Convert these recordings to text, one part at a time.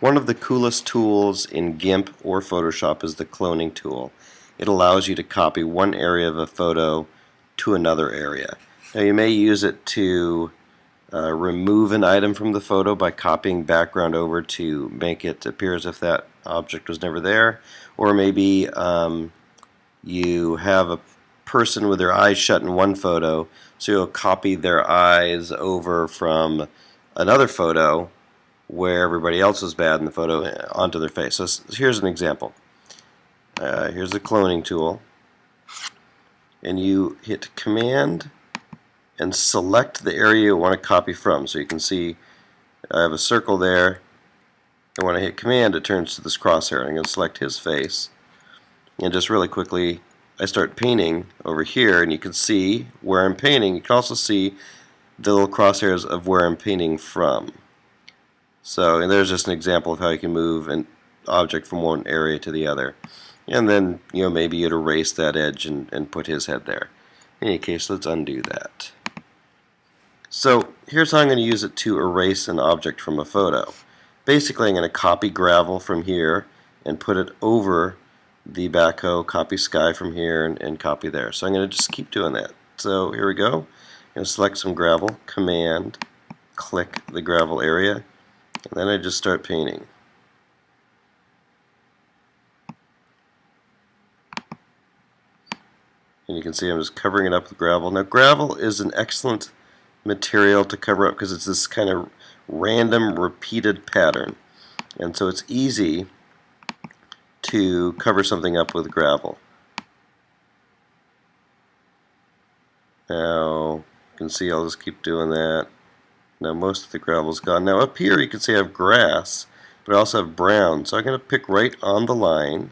One of the coolest tools in Gimp or Photoshop is the cloning tool. It allows you to copy one area of a photo to another area. Now you may use it to remove an item from the photo by copying background over to make it appear as if that object was never there, or maybe you have a person with their eyes shut in one photo, so you'll copy their eyes over from another photo where everybody else is bad in the photo onto their face. So here's an example. Here's the cloning tool, and you hit Command and select the area you want to copy from. So you can see I have a circle there, and when I hit Command it turns to this crosshair. I'm going to select his face, and just really quickly I start painting over here, and you can see where I'm painting. You can also see the little crosshairs of where I'm painting from. So, and there's just an example of how you can move an object from one area to the other. And then, maybe you'd erase that edge and put his head there. In any case, let's undo that. So, here's how I'm going to use it to erase an object from a photo. Basically, I'm going to copy gravel from here and put it over the backhoe, copy sky from here, and copy there. So I'm going to just keep doing that. So here we go. I'm going to select some gravel, Command, click the gravel area, and then I just start painting. And you can see I'm just covering it up with gravel. Now gravel is an excellent material to cover up because it's this kind of random repeated pattern. And so it's easy to cover something up with gravel. Now you can see I'll just keep doing that. Now most of the gravel's gone. Now up here you can see I have grass, but I also have brown. So I'm going to pick right on the line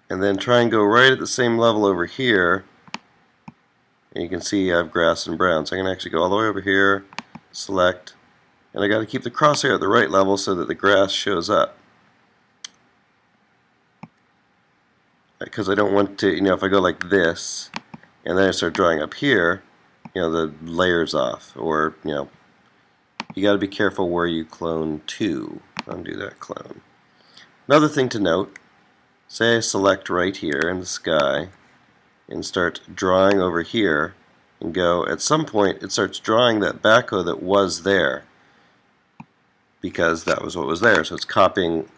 and then try and go right at the same level over here. And you can see I have grass and brown. So I'm going to actually go all the way over here, select, and I got to keep the crosshair at the right level so that the grass shows up. Because I don't want to, if I go like this and then I start drawing up here, the layer's off, or you got to be careful where you clone to. Undo that clone. Another thing to note, say I select right here in the sky and start drawing over here and go, at some point it starts drawing that backhoe that was there because that was what was there. So it's copying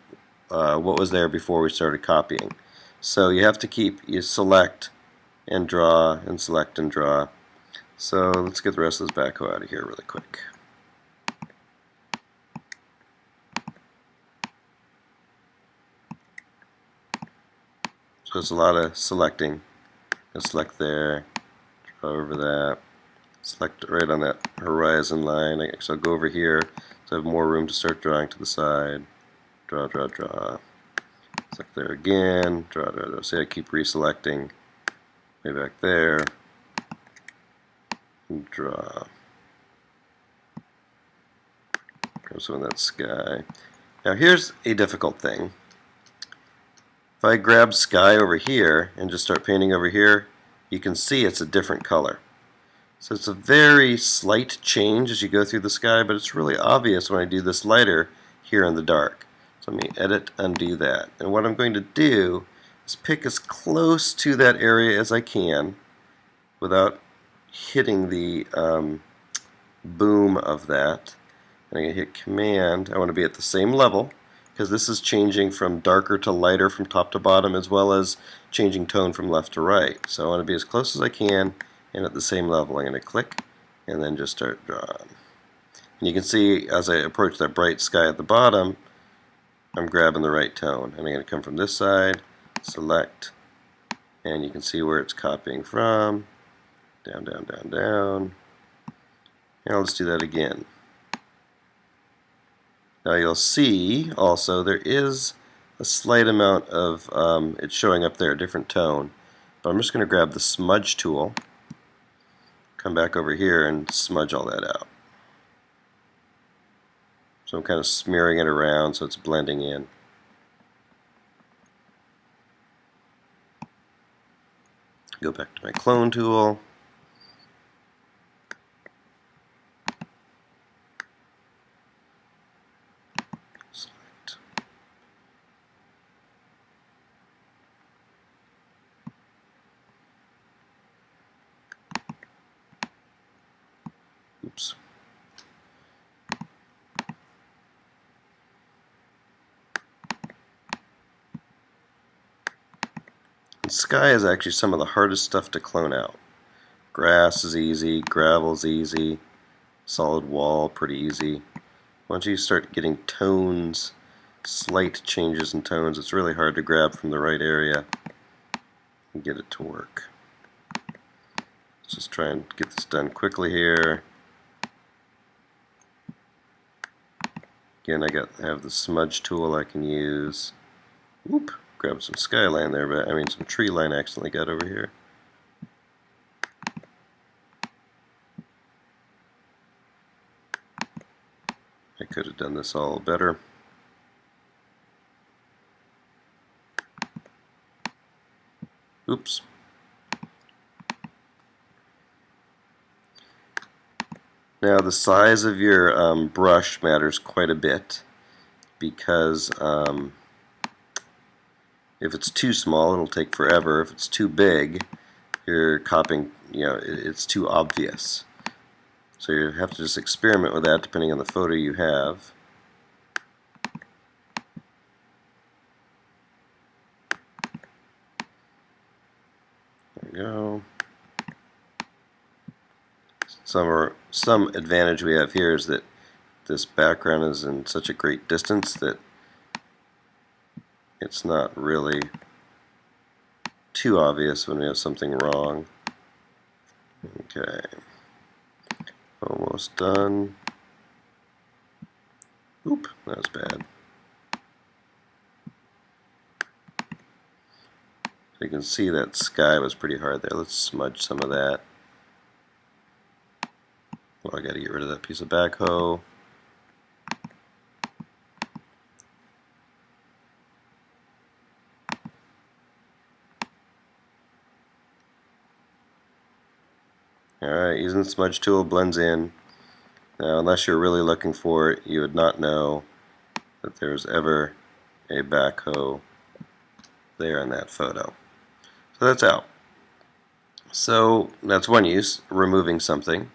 what was there before we started copying. So you have to you select and draw and select and draw. So let's get the rest of this backhoe out of here really quick. So it's a lot of selecting. I'll select there, draw over that, select right on that horizon line. So I'll go over here so I have more room to start drawing to the side. Draw, draw, draw. Select there again, draw, draw, draw. See, I keep reselecting. Way back there. Draw. Goes in that sky. Now here's a difficult thing. If I grab sky over here and just start painting over here, you can see it's a different color. So it's a very slight change as you go through the sky, but it's really obvious when I do this lighter here in the dark. So let me edit, undo that. And what I'm going to do is pick as close to that area as I can without hitting the boom of that. And I'm going to hit Command. I want to be at the same level because this is changing from darker to lighter from top to bottom, as well as changing tone from left to right. So I want to be as close as I can and at the same level. I'm going to click and then just start drawing. And you can see as I approach that bright sky at the bottom, I'm grabbing the right tone. And I'm going to come from this side, select, and you can see where it's copying from. Down, down, down, down. And I'll just do that again. Now you'll see also there is a slight amount of it showing up there, a different tone. But I'm just going to grab the smudge tool, come back over here and smudge all that out. So I'm kind of smearing it around so it's blending in. Go back to my clone tool. sky is actually some of the hardest stuff to clone out. Grass is easy, gravel's easy, solid wall pretty easy. Once you start getting tones, slight changes in tones, it's really hard to grab from the right area and get it to work. Let's just try and get this done quickly here. Again, I have the smudge tool I can use. Oop, grab some skyline there, but I mean some tree line I accidentally got over here. I could have done this all better. Oops. Now the size of your brush matters quite a bit, because if it's too small it'll take forever. If it's too big, you're copying, it's too obvious. So you have to just experiment with that depending on the photo you have. There we go. Some advantage we have here is that this background is in such a great distance that it's not really too obvious when we have something wrong. Okay, almost done. Oop, that was bad. So you can see that sky was pretty hard there. Let's smudge some of that. Well, I got to get rid of that piece of backhoe. Alright, using the smudge tool, blends in. Now, unless you're really looking for it, you would not know that there's ever a backhoe there in that photo. So that's out. So that's one use, removing something.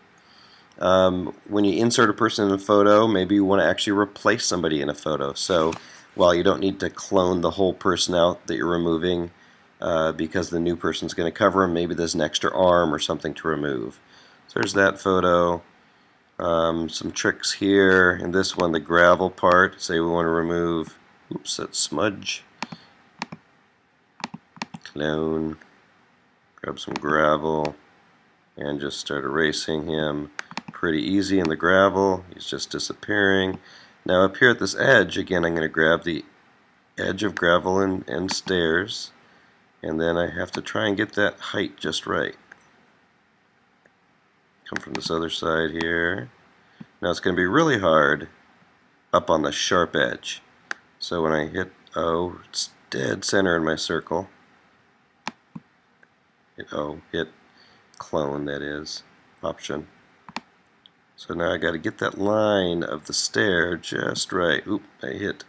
When you insert a person in a photo, maybe you want to actually replace somebody in a photo. So while you don't need to clone the whole person out that you're removing, because the new person's going to cover them, maybe there's an extra arm or something to remove. So there's that photo. Some tricks here. In this one, the gravel part, say we want to remove, oops, that's smudge. Clone, grab some gravel, and just start erasing him. Pretty easy in the gravel, he's just disappearing. Now up here at this edge, again, I'm going to grab the edge of gravel and stairs, and then I have to try and get that height just right. Come from this other side here. Now it's going to be really hard up on the sharp edge. So when I hit O, it's dead center in my circle. Hit O, hit clone, that is, option. So now I got to get that line of the stair just right. Oop, I hit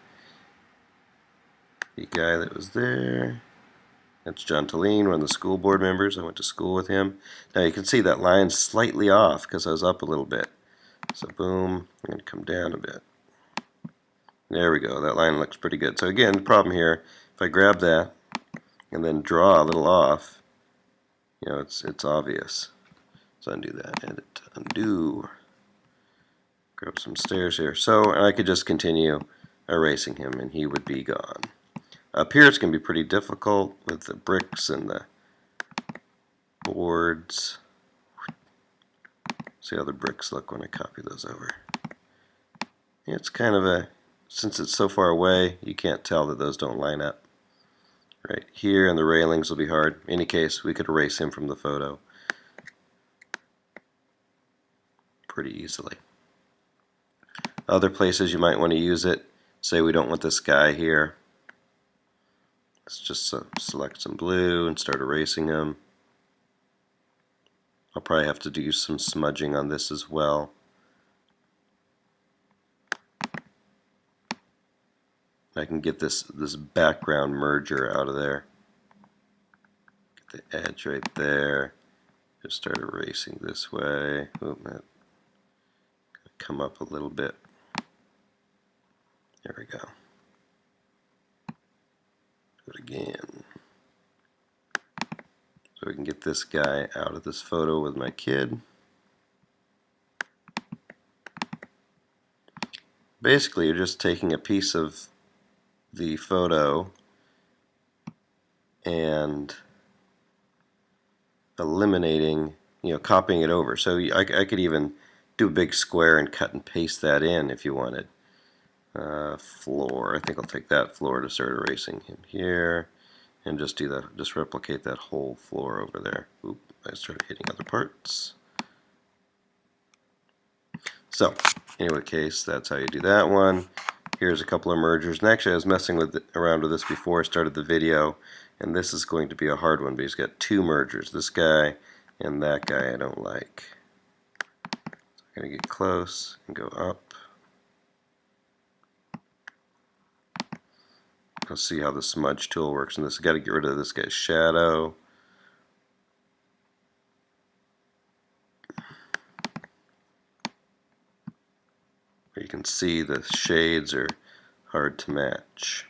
the guy that was there. That's John Talene, one of the school board members. I went to school with him. Now you can see that line's slightly off because I was up a little bit. So boom, I'm going to come down a bit. There we go, that line looks pretty good. So again, the problem here, if I grab that and then draw a little off, it's obvious. So undo that, edit, undo. Grab some stairs here. So I could just continue erasing him and he would be gone. Up here it's going to be pretty difficult with the bricks and the boards. See how the bricks look when I copy those over. It's kind of since it's so far away, you can't tell that those don't line up. Right here, and the railings will be hard. In any case, we could erase him from the photo pretty easily. Other places you might want to use it, say we don't want this guy here. Let's just select some blue and start erasing him. I'll probably have to do some smudging on this as well. I can get this background merger out of there. Get the edge right there. Just start erasing this way. Oop, that come up a little bit. There we go. Do it again. So we can get this guy out of this photo with my kid. Basically, you're just taking a piece of the photo and eliminating, copying it over. So I could even do a big square and cut and paste that in if you wanted. Floor, I think I'll take that floor to start erasing him here, and just replicate that whole floor over there. Oop, I started hitting other parts. So, in any case, that's how you do that one. Here's a couple of mergers, and actually I was messing around with this before I started the video, and this is going to be a hard one because it's got two mergers, this guy and that guy I don't like. So I'm going to get close and go up. Let's see how the smudge tool works in this. I've got to get rid of this guy's shadow. You can see the shades are hard to match.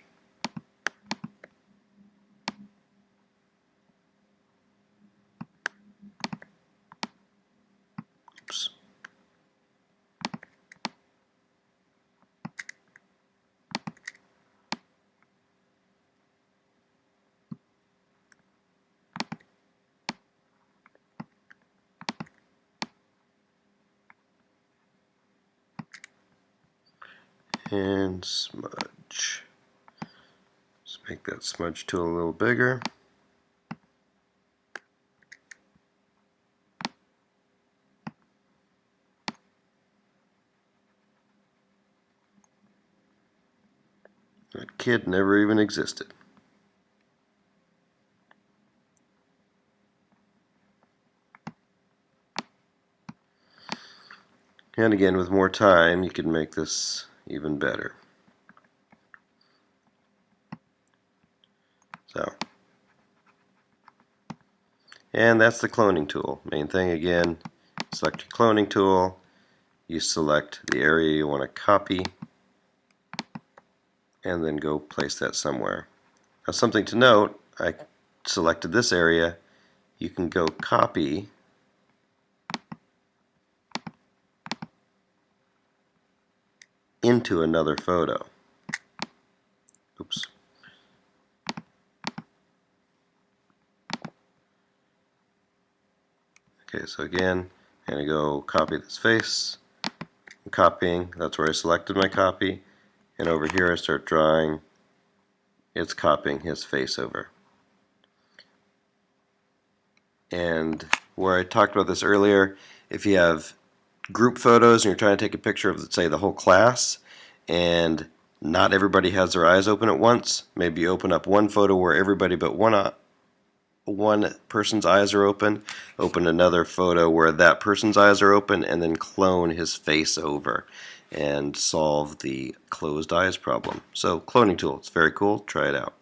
Oops. And smudge. Let's make that smudge tool a little bigger. That kid never even existed. And again, with more time, you can make this even better. So, and that's the cloning tool. Main thing again, select your cloning tool, you select the area you want to copy, and then go place that somewhere. Now something to note, I selected this area, you can go copy into another photo. Oops. Okay, so again, I'm going to go copy this face. I'm copying, that's where I selected my copy. And over here I start drawing, it's copying his face over. And where I talked about this earlier, if you have group photos and you're trying to take a picture of, let's say, the whole class, and not everybody has their eyes open at once, maybe you open up one photo where everybody but one person's eyes are open another photo where that person's eyes are open, and then clone his face over and solve the closed eyes problem. So cloning tool, it's very cool, try it out.